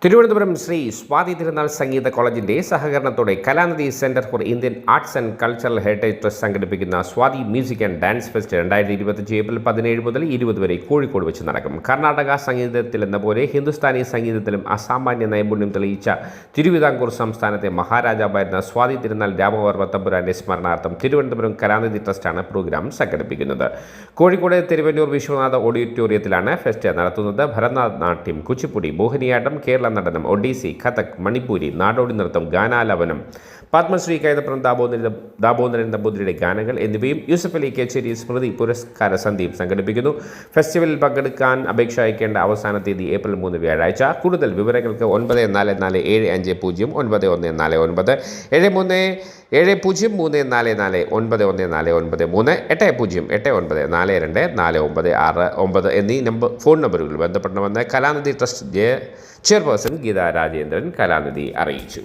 തിരുവനന്തപുരം ശ്രീ സ്വാതി തിരുനാൾ സംഗീത കോളേജിന്റെ സഹകരണത്തോടെ Kalanidhi centre for Indian arts and cultural heritage trust സംഘടിപ്പിക്കുന്ന Swathi music and dance fest 2025 April 17 മുതൽ 20 വരെ കോഴിക്കോട് വെച്ച് നടക്കും. കർണാടക സംഗീതത്തിലെന്ന പോലെ ഹിന്ദുസ്ഥാനി സംഗീതത്തിലും അസാമാന്യ നൈപുണ്യം തെളിയിച്ച തിരുവിതാംകൂർ സംസ്ഥാനത്തെ മഹാരാജാവായിരുന്ന സ്വാതി തിരുനാൾ രാമവർമ്മ തമ്പുരാന്റെ സ്മരണാർത്ഥം തിരുവനന്തപുരം കലാനിധി ട്രസ്റ്റാണ് പ്രോഗ്രാം സംഘടിപ്പിക്കുന്നത്. കോഴിക്കോട് തിരുവന്നൂർ വിശ്വനാഥ ഓഡിറ്റോറിയത്തിലാണ് ഫെസ്റ്റ് നടത്തുന്നത്. ഭരതനാട്യം, കുച്ചിപ്പുടി, മോഹിനിയാട്ടം, കേരള നടനം, ഒഡീസി, കഥക്, മണിപ്പൂരി, നാടോടി നൃത്തം, ഗാനാലാപനം, പത്മശ്രീ കൈതപ്രം ദാമോദരൻ നമ്പൂതിരിയുടെ ഗാനങ്ങൾ എന്നിവയും യൂസഫ് അലി കേച്ചേരി സ്മൃതി പുരസ്കാര സന്ധ്യയും സംഘടിപ്പിക്കുന്നു. ഫെസ്റ്റിവലിൽ പങ്കെടുക്കാൻ അപേക്ഷ അയക്കേണ്ട അവസാന തീയതി ഏപ്രിൽ 3 വ്യാഴാഴ്ച. കൂടുതൽ വിവരങ്ങൾക്ക് 9447591449 70849493 എന്നീ ഫോൺ നമ്പറുകൾ ബന്ധപ്പെടണമെന്ന് കലാനിധി ട്രസ്റ്റ് ചെയർപേഴ്സൺ ഗീത രാജേന്ദ്രൻ കലാനിധി അറിയിച്ചു.